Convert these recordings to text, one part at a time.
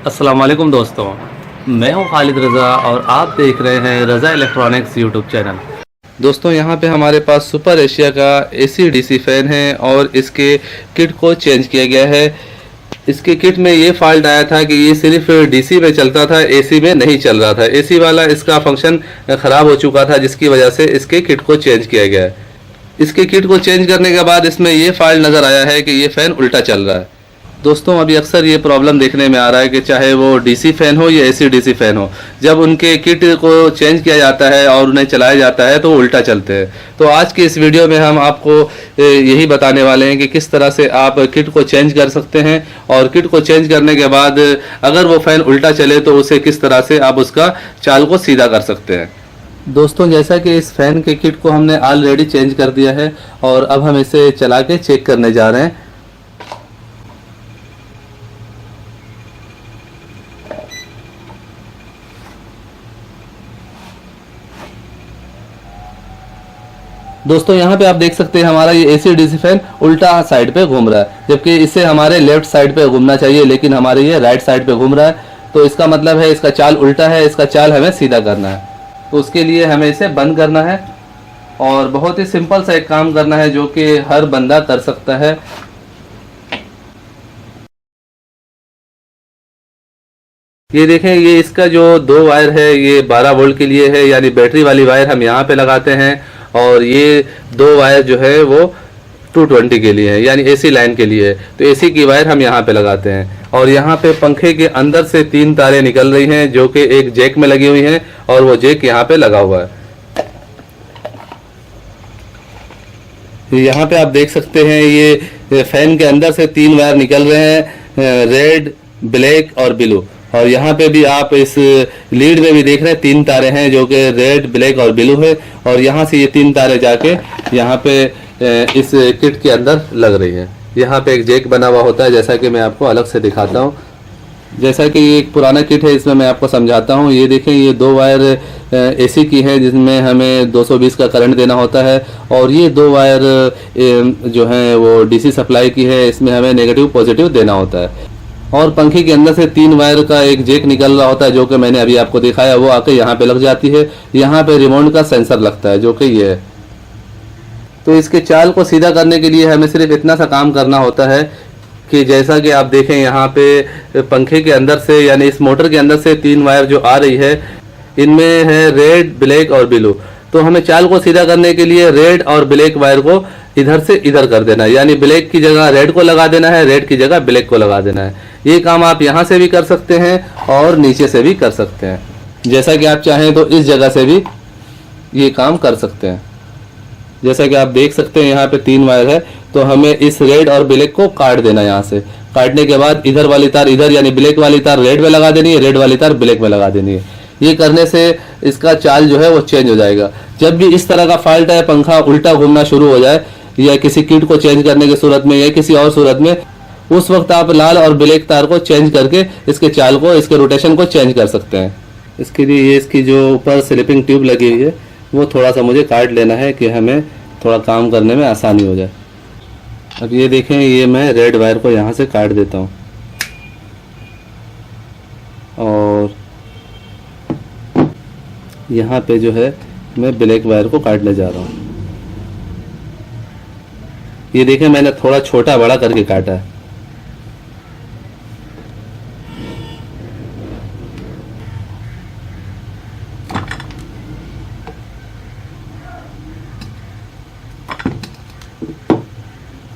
अस्सलाम वालेकुम दोस्तों, मैं हूं खालिद रज़ा और आप देख रहे हैं रज़ा इलेक्ट्रॉनिक्स यूट्यूब चैनल। दोस्तों यहाँ पे हमारे पास सुपर एशिया का एसी डीसी फ़ैन है और इसके किट को चेंज किया गया है। इसके किट में ये फॉल्ट आया था कि ये सिर्फ डीसी में चलता था, एसी में नहीं चल रहा था। एसी वाला इसका फंक्शन ख़राब हो चुका था, जिसकी वजह से इसके किट को चेंज किया गया है। इसके किट को चेंज करने के बाद इसमें ये फॉल्ट नज़र आया है कि ये फ़ैन उल्टा चल रहा है। दोस्तों अभी अक्सर ये प्रॉब्लम देखने में आ रहा है कि चाहे वो डीसी फ़ैन हो या एसी डीसी फ़ैन हो, जब उनके किट को चेंज किया जाता है और उन्हें चलाया जाता है तो वो उल्टा चलते हैं। तो आज की इस वीडियो में हम आपको यही बताने वाले हैं कि किस तरह से आप किट को चेंज कर सकते हैं और किट को चेंज करने के बाद अगर वो फ़ैन उल्टा चले तो उसे किस तरह से आप उसका चाल को सीधा कर सकते हैं। दोस्तों जैसा कि इस फ़ैन के किट को हमने ऑलरेडी चेंज कर दिया है और अब हम इसे चला के चेक करने जा रहे हैं। दोस्तों यहाँ पे आप देख सकते हैं हमारा ये एसी डीसी फैन उल्टा साइड पे घूम रहा है, जबकि इसे हमारे लेफ्ट साइड पे घूमना चाहिए, लेकिन हमारे ये राइट साइड पे घूम रहा है। तो इसका मतलब है इसका चाल उल्टा है, इसका चाल हमें सीधा करना है। तो उसके लिए हमें इसे बंद करना है और बहुत ही सिंपल सा एक काम करना है जो कि हर बंदा कर सकता है। ये देखें, ये इसका जो दो वायर है ये 12 वोल्ट के लिए है, यानी बैटरी वाली वायर हम यहाँ पे लगाते हैं और ये दो वायर जो है वो 220 के लिए है, यानी एसी लाइन के लिए है। तो एसी की वायर हम यहाँ पे लगाते हैं और यहाँ पे पंखे के अंदर से 3 तारें निकल रही हैं जो कि एक जैक में लगी हुई हैं और वो जैक यहाँ पे लगा हुआ है। यहाँ पे आप देख सकते हैं ये फैन के अंदर से 3 वायर निकल रहे हैं, रेड, ब्लैक और ब्लू। और यहाँ पे भी आप इस लीड में भी देख रहे हैं 3 तारे हैं जो कि रेड, ब्लैक और ब्लू है और यहाँ से ये 3 तारे जाके यहाँ पे इस किट के अंदर लग रही है। यहाँ पे एक जैक बना हुआ होता है, जैसा कि मैं आपको अलग से दिखाता हूँ। जैसा कि ये एक पुराना किट है, इसमें मैं आपको समझाता हूँ। ये देखें, ये 2 वायर एसी की है जिसमें हमें 220 का करंट देना होता है और ये 2 वायर जो हैं वो डीसी सप्लाई की है, इसमें हमें नेगेटिव पॉजिटिव देना होता है। और पंखे के अंदर से 3 वायर का एक जैक निकल रहा होता है जो कि मैंने अभी आपको दिखाया, वो आके यहाँ पे लग जाती है। यहाँ पे रिमोट का सेंसर लगता है जो कि ये है। तो इसके चाल को सीधा करने के लिए हमें सिर्फ इतना सा काम करना होता है कि जैसा कि आप देखें यहाँ पे पंखे के अंदर से, यानी इस मोटर के अंदर से 3 वायर जो आ रही है, इनमें है रेड, ब्लैक और ब्लू। तो हमें चाल को सीधा करने के लिए रेड और ब्लैक वायर को इधर से इधर कर देना है, यानी ब्लैक की जगह रेड को लगा देना है, रेड की जगह ब्लैक को लगा देना है। ये काम आप यहाँ से भी कर सकते हैं और नीचे से भी कर सकते हैं। जैसा कि आप चाहें तो इस जगह से भी ये काम कर सकते हैं। जैसा कि आप देख सकते हैं यहाँ पे 3 वायर है, तो हमें इस रेड और ब्लैक को काट देना है। यहाँ से काटने के बाद इधर वाली तार इधर, यानी ब्लैक वाली तार रेड में लगा देनी है, रेड वाली तार ब्लैक में लगा देनी है। ये करने से इसका चाल जो है वो चेंज हो जाएगा। जब भी इस तरह का फॉल्ट है, पंखा उल्टा घूमना शुरू हो जाए या किसी किट को चेंज करने की सूरत में या किसी और सूरत में, उस वक्त आप लाल और ब्लैक तार को चेंज करके इसके चाल को, इसके रोटेशन को चेंज कर सकते हैं। इसके लिए ये इसकी जो ऊपर स्लिपिंग ट्यूब लगी हुई है वो थोड़ा सा मुझे काट लेना है कि हमें थोड़ा काम करने में आसानी हो जाए। अब ये देखें, ये मैं रेड वायर को यहाँ से काट देता हूँ और यहाँ पे जो है मैं ब्लैक वायर को काटने जा रहा हूँ। ये देखें, मैंने थोड़ा छोटा बड़ा करके काटा है।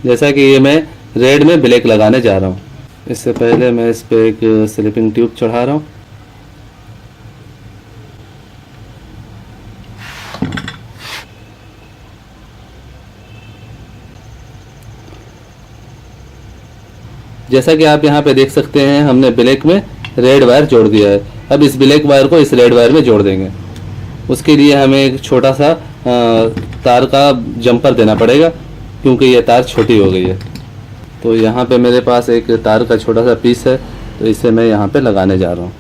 जैसा कि ये मैं रेड में ब्लैक लगाने जा रहा हूँ। इससे पहले मैं इस पे एक स्लिपिंग ट्यूब चढ़ा रहा हूँ। जैसा कि आप यहाँ पे देख सकते हैं, हमने ब्लैक में रेड वायर जोड़ दिया है। अब इस ब्लैक वायर को इस रेड वायर में जोड़ देंगे। उसके लिए हमें एक छोटा सा तार का जंपर देना पड़ेगा क्योंकि ये तार छोटी हो गई है। तो यहाँ पे मेरे पास एक तार का छोटा सा पीस है, तो इसे मैं यहाँ पे लगाने जा रहा हूँ।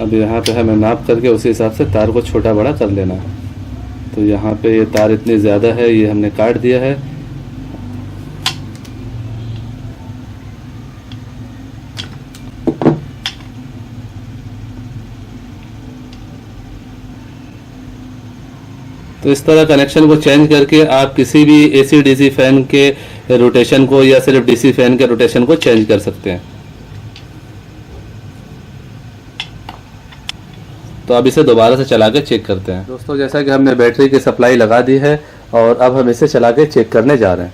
अब अब यहाँ पे हमें नाप करके उसी हिसाब से तार को छोटा बड़ा कर लेना है। तो यहाँ पे ये तार इतनी ज़्यादा है, ये हमने काट दिया है। तो इस तरह कनेक्शन को चेंज करके आप किसी भी एसी डीसी फैन के रोटेशन को या सिर्फ डीसी फैन के रोटेशन को चेंज कर सकते हैं। तो अब इसे दोबारा से चला के चेक करते हैं। दोस्तों जैसा कि हमने बैटरी की सप्लाई लगा दी है और अब हम इसे चला के चेक करने जा रहे हैं।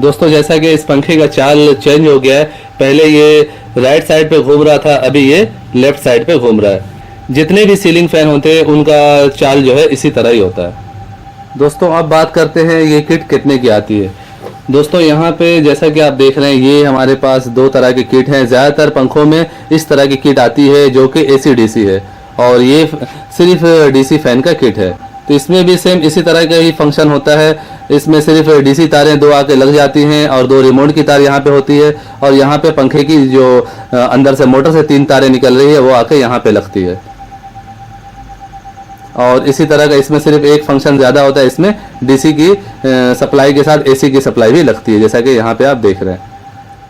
दोस्तों जैसा कि इस पंखे का चाल चेंज हो गया है, पहले ये राइट साइड पे घूम रहा था, अभी ये लेफ्ट साइड पे घूम रहा है। जितने भी सीलिंग फैन होते हैं उनका चाल जो है इसी तरह ही होता है। दोस्तों अब बात करते हैं ये किट कितने की आती है। दोस्तों यहाँ पे जैसा कि आप देख रहे हैं ये हमारे पास दो तरह की किट हैं। ज़्यादातर पंखों में इस तरह की किट आती है जो कि एसी डीसी है, और ये सिर्फ डीसी फैन का किट है। तो इसमें भी सेम इसी तरह का ही फंक्शन होता है। इसमें सिर्फ डीसी तारें दो आके लग जाती हैं और दो रिमोट की तार यहाँ पे होती है, और यहाँ पे पंखे की जो अंदर से मोटर से 3 तारें निकल रही है वो आके यहाँ पे लगती है। और इसी तरह का इसमें सिर्फ एक फंक्शन ज़्यादा होता है, इसमें डीसी की सप्लाई के साथ एसी की सप्लाई भी लगती है, जैसा कि यहाँ पे आप देख रहे हैं।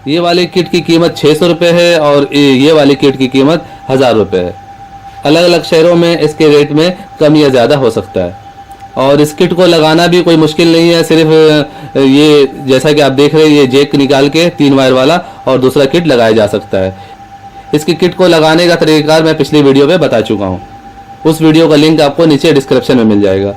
ये वाली किट की कीमत 600 रुपये है और ये वाली किट की कीमत 1000 रुपये है। अलग अलग शहरों में इसके रेट में कम या ज़्यादा हो सकता है। और इस किट को लगाना भी कोई मुश्किल नहीं है, सिर्फ ये जैसा कि आप देख रहे हैं ये जैक निकाल के 3 वायर वाला और दूसरा किट लगाया जा सकता है। इसकी किट को लगाने का तरीक़ाकार मैं पिछली वीडियो में बता चुका हूँ, उस वीडियो का लिंक आपको नीचे डिस्क्रिप्शन में मिल जाएगा।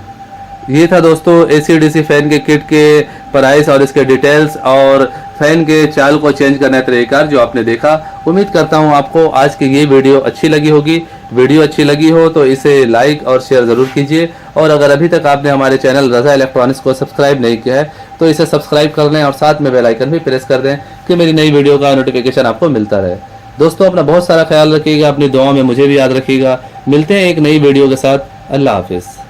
ये था दोस्तों एसी डीसी फैन के किट के प्राइस और इसके डिटेल्स और फैन के चाल को चेंज करने का तरीक़ाकार जो आपने देखा। उम्मीद करता हूँ आपको आज की ये वीडियो अच्छी लगी होगी। वीडियो अच्छी लगी हो तो इसे लाइक और शेयर ज़रूर कीजिए, और अगर अभी तक आपने हमारे चैनल रज़ा इलेक्ट्रॉनिक्स को सब्सक्राइब नहीं किया है तो इसे सब्सक्राइब कर लें और साथ में बेल आइकन भी प्रेस कर दें कि मेरी नई वीडियो का नोटिफिकेशन आपको मिलता रहे। दोस्तों अपना बहुत सारा ख्याल रखिएगा, अपनी दुआओं में मुझे भी याद रखिएगा। मिलते हैं एक नई वीडियो के साथ। अल्लाह हाफिज़।